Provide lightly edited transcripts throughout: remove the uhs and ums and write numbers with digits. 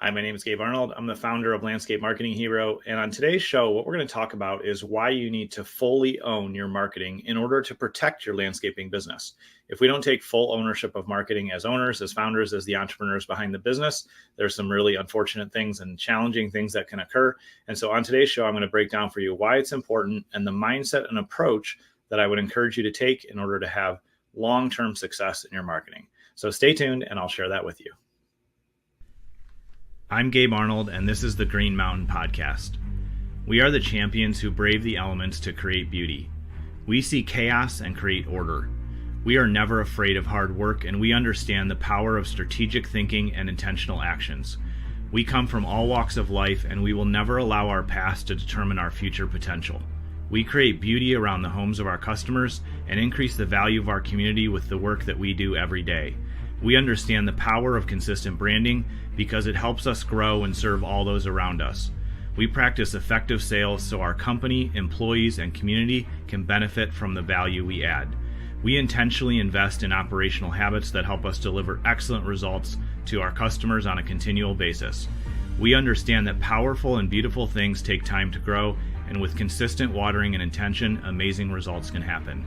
Hi, my name is Gabe Arnold. I'm the founder of Landscape Marketing Hero. And on today's show, what we're going to talk about is why you need to fully own your marketing in order to protect your landscaping business. If we don't take full ownership of marketing as owners, as founders, as the entrepreneurs behind the business, there's some really unfortunate things and challenging things that can occur. And so on today's show, I'm going to break down for you why it's important and the mindset and approach that I would encourage you to take in order to have long-term success in your marketing. So stay tuned and I'll share that with you. I'm Gabe Arnold, and this is the Green Mountain Podcast. We are the champions who brave the elements to create beauty. We see chaos and create order. We are never afraid of hard work, and we understand the power of strategic thinking and intentional actions. We come from all walks of life, and we will never allow our past to determine our future potential. We create beauty around the homes of our customers and increase the value of our community with the work that we do every day. We understand the power of consistent branding because it helps us grow and serve all those around us. We practice effective sales so our company, employees, and community can benefit from the value we add. We intentionally invest in operational habits that help us deliver excellent results to our customers on a continual basis. We understand that powerful and beautiful things take time to grow, and with consistent watering and intention, amazing results can happen.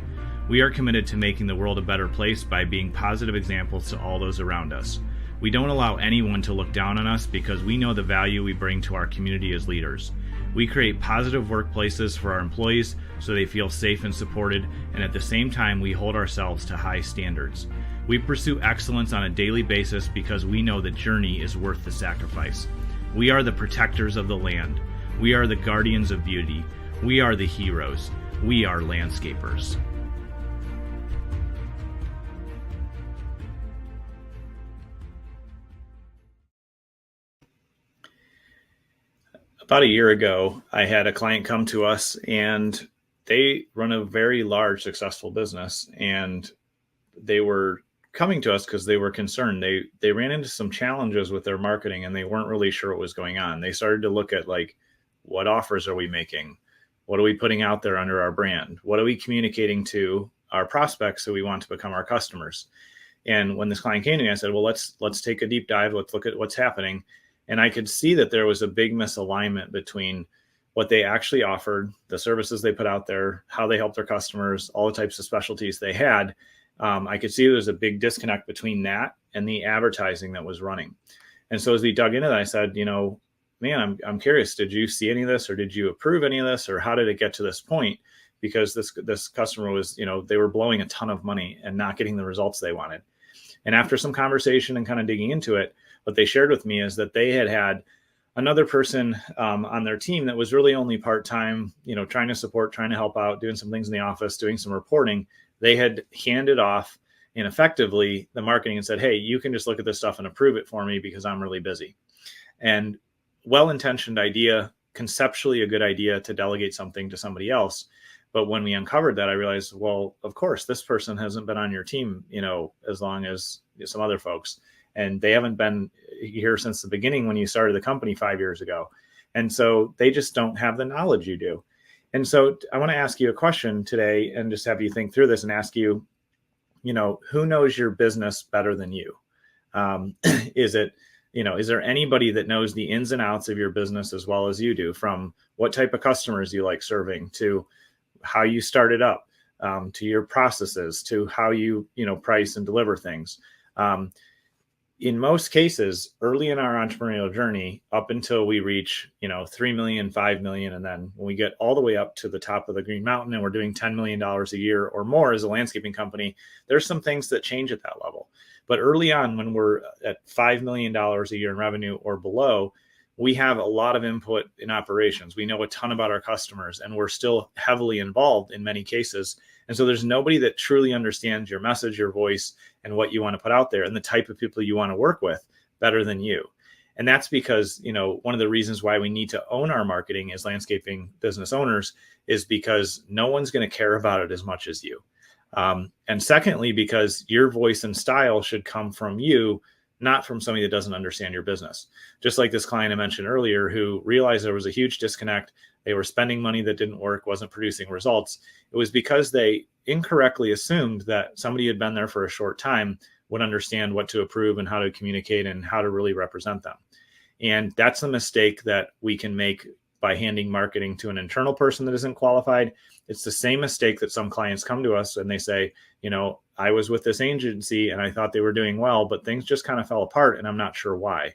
We are committed to making the world a better place by being positive examples to all those around us. We don't allow anyone to look down on us because we know the value we bring to our community as leaders. We create positive workplaces for our employees so they feel safe and supported, and at the same time, we hold ourselves to high standards. We pursue excellence on a daily basis because we know the journey is worth the sacrifice. We are the protectors of the land. We are the guardians of beauty. We are the heroes. We are landscapers. About a year ago, I had a client come to us and they run a very large, successful business. And they were coming to us because they were concerned. They ran into some challenges with their marketing and they weren't really sure what was going on. They started to look at what offers are we making? What are we putting out there under our brand? What are we communicating to our prospects who we want to become our customers? And when this client came to me, I said, well, let's take a deep dive. Let's look at what's happening. And I could see that there was a big misalignment between what they actually offered, the services they put out there, how they helped their customers, all the types of specialties they had. I could see there's a big disconnect between that and the advertising that was running. And so as we dug into that, I said, man, I'm curious, did you see any of this or did you approve any of this or how did it get to this point? Because this customer was, they were blowing a ton of money and not getting the results they wanted. And after some conversation and kind of digging into it, what they shared with me is that they had another person on their team that was really only part-time, trying to support, trying to help out, doing some things in the office, doing some reporting. They had handed off ineffectively the marketing and said, hey, you can just look at this stuff and approve it for me because I'm really busy. And well-intentioned idea, conceptually a good idea to delegate something to somebody else. But when we uncovered that, I realized, well, of course, this person hasn't been on your team, as long as some other folks. And they haven't been here since the beginning when you started the company 5 years ago. And so they just don't have the knowledge you do. And so I want to ask you a question today and just have you think through this and ask you, who knows your business better than you? Is there anybody that knows the ins and outs of your business as well as you do, from what type of customers you like serving to how you started up, to your processes, to how you, price and deliver things? In most cases, early in our entrepreneurial journey, up until we reach, 3 million, 5 million, and then when we get all the way up to the top of the Green Mountain and we're doing $10 million a year or more as a landscaping company, there's some things that change at that level. But early on, when we're at $5 million a year in revenue or below, we have a lot of input in operations. We know a ton about our customers and we're still heavily involved in many cases. And so there's nobody that truly understands your message, your voice, and what you want to put out there and the type of people you want to work with better than you. And that's because, one of the reasons why we need to own our marketing as landscaping business owners is because no one's going to care about it as much as you. And secondly, because your voice and style should come from you, not from somebody that doesn't understand your business. Just like this client I mentioned earlier, who realized there was a huge disconnect. They were spending money that didn't work, wasn't producing results. It was because they incorrectly assumed that somebody who had been there for a short time would understand what to approve and how to communicate and how to really represent them. And that's the mistake that we can make by handing marketing to an internal person that isn't qualified. It's the same mistake that some clients come to us and they say, I was with this agency and I thought they were doing well, but things just kind of fell apart and I'm not sure why.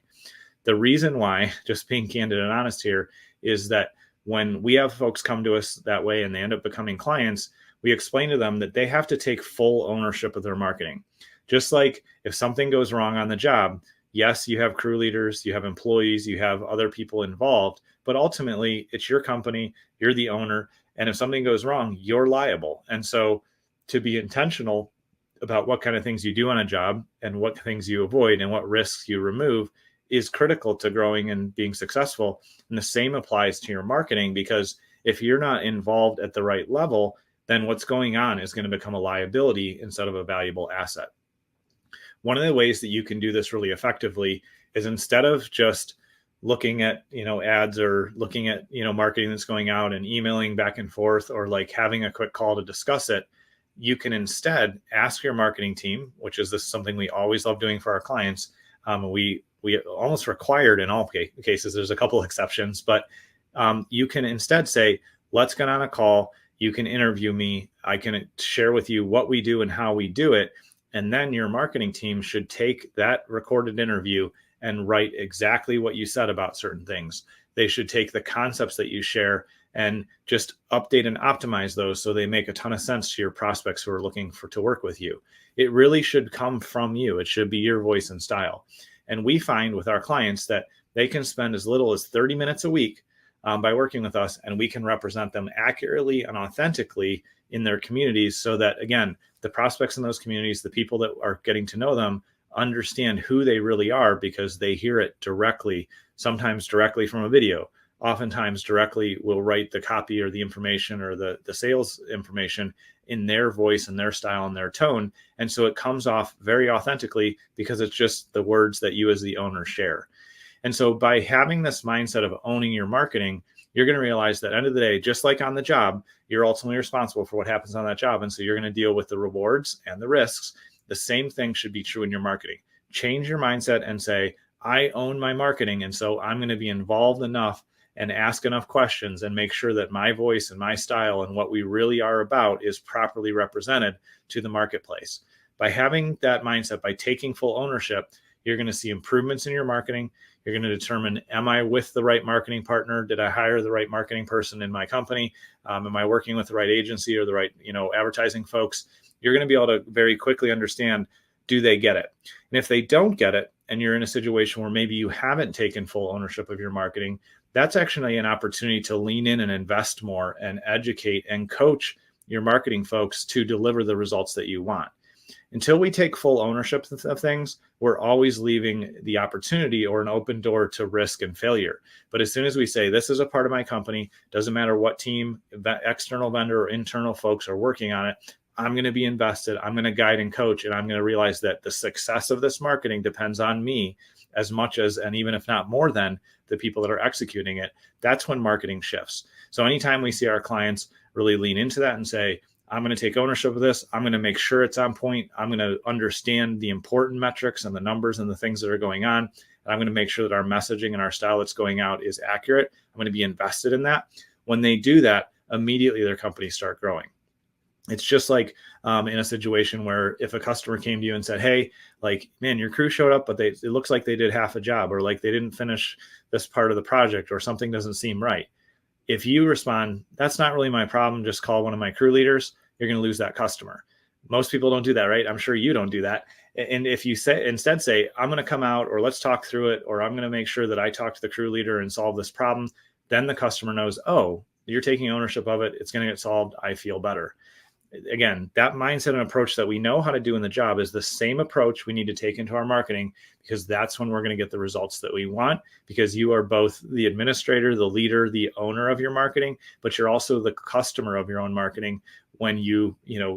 The reason why, just being candid and honest here, is that when we have folks come to us that way and they end up becoming clients, we explain to them that they have to take full ownership of their marketing. Just like if something goes wrong on the job, yes, you have crew leaders, you have employees, you have other people involved, but ultimately it's your company, you're the owner. And if something goes wrong, you're liable. And so to be intentional about what kind of things you do on a job and what things you avoid and what risks you remove is critical to growing and being successful. And the same applies to your marketing, because if you're not involved at the right level, then what's going on is going to become a liability instead of a valuable asset. One of the ways that you can do this really effectively is, instead of just looking at, ads or looking at, marketing that's going out and emailing back and forth, or like having a quick call to discuss it, you can instead ask your marketing team, which is something we always love doing for our clients. We almost required in all cases. There's a couple exceptions, but you can instead say, let's get on a call. You can interview me. I can share with you what we do and how we do it. And then your marketing team should take that recorded interview and write exactly what you said about certain things. They should take the concepts that you share and just update and optimize those so they make a ton of sense to your prospects who are looking to work with you. It really should come from you. It should be your voice and style. And we find with our clients that they can spend as little as 30 minutes a week by working with us, and we can represent them accurately and authentically in their communities, so that, again, the prospects in those communities, the people that are getting to know them, understand who they really are because they hear it directly, sometimes directly from a video. Oftentimes directly will write the copy or the information or the sales information in their voice and their style and their tone. And so it comes off very authentically because it's just the words that you as the owner share. And so by having this mindset of owning your marketing, you're going to realize that at the end of the day, just like on the job, you're ultimately responsible for what happens on that job. And so you're going to deal with the rewards and the risks. The same thing should be true in your marketing. Change your mindset and say, I own my marketing. And so I'm going to be involved enough and ask enough questions and make sure that my voice and my style and what we really are about is properly represented to the marketplace. By having that mindset, by taking full ownership, you're going to see improvements in your marketing. You're going to determine, am I with the right marketing partner? Did I hire the right marketing person in my company? Am I working with the right agency or the right, advertising folks? You're going to be able to very quickly understand, do they get it? And if they don't get it, and you're in a situation where maybe you haven't taken full ownership of your marketing, that's actually an opportunity to lean in and invest more and educate and coach your marketing folks to deliver the results that you want. Until we take full ownership of things, we're always leaving the opportunity or an open door to risk and failure. But as soon as we say, this is a part of my company, doesn't matter what team, external vendor or internal folks are working on it, I'm going to be invested, I'm going to guide and coach, and I'm going to realize that the success of this marketing depends on me as much as, and even if not more than, the people that are executing it. That's when marketing shifts. So anytime we see our clients really lean into that and say, I'm going to take ownership of this, I'm going to make sure it's on point, I'm going to understand the important metrics and the numbers and the things that are going on, and I'm going to make sure that our messaging and our style that's going out is accurate, I'm going to be invested in that. When they do that, immediately their companies start growing. It's just like in a situation where if a customer came to you and said, hey, like, man, your crew showed up, but it looks like they did half a job, or like they didn't finish this part of the project, or something doesn't seem right. If you respond, that's not really my problem, just call one of my crew leaders, you're going to lose that customer. Most people don't do that, right? I'm sure you don't do that. And if you instead say, I'm going to come out, or let's talk through it, or I'm going to make sure that I talk to the crew leader and solve this problem, then the customer knows, oh, you're taking ownership of it, it's going to get solved, I feel better. Again, that mindset and approach that we know how to do in the job is the same approach we need to take into our marketing, because that's when we're going to get the results that we want, because you are both the administrator, the leader, the owner of your marketing, but you're also the customer of your own marketing. When you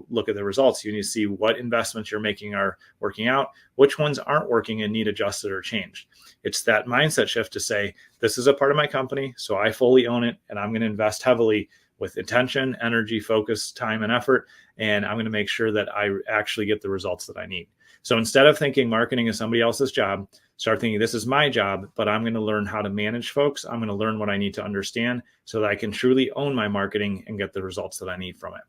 look at the results, you need to see what investments you're making are working out, which ones aren't working and need adjusted or changed. It's that mindset shift to say, this is a part of my company, so I fully own it, and I'm going to invest heavily with attention, energy, focus, time, and effort. And I'm going to make sure that I actually get the results that I need. So instead of thinking marketing is somebody else's job, start thinking this is my job, but I'm going to learn how to manage folks. I'm going to learn what I need to understand so that I can truly own my marketing and get the results that I need from it.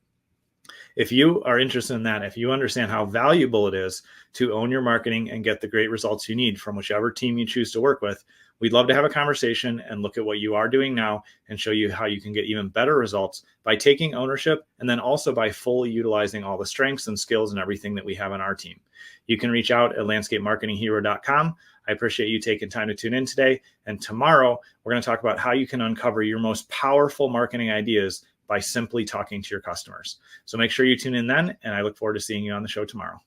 If you are interested in that, if you understand how valuable it is to own your marketing and get the great results you need from whichever team you choose to work with, we'd love to have a conversation and look at what you are doing now and show you how you can get even better results by taking ownership and then also by fully utilizing all the strengths and skills and everything that we have on our team. You can reach out at landscapemarketinghero.com. I appreciate you taking time to tune in today. And tomorrow, we're going to talk about how you can uncover your most powerful marketing ideas by simply talking to your customers. So make sure you tune in then, and I look forward to seeing you on the show tomorrow.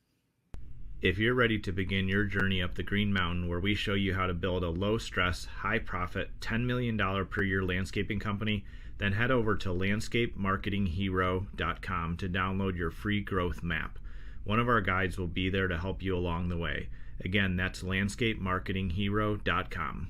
If you're ready to begin your journey up the Green Mountain, where we show you how to build a low-stress, high-profit, $10 million per year landscaping company, then head over to landscapemarketinghero.com to download your free growth map. One of our guides will be there to help you along the way. Again, that's landscapemarketinghero.com.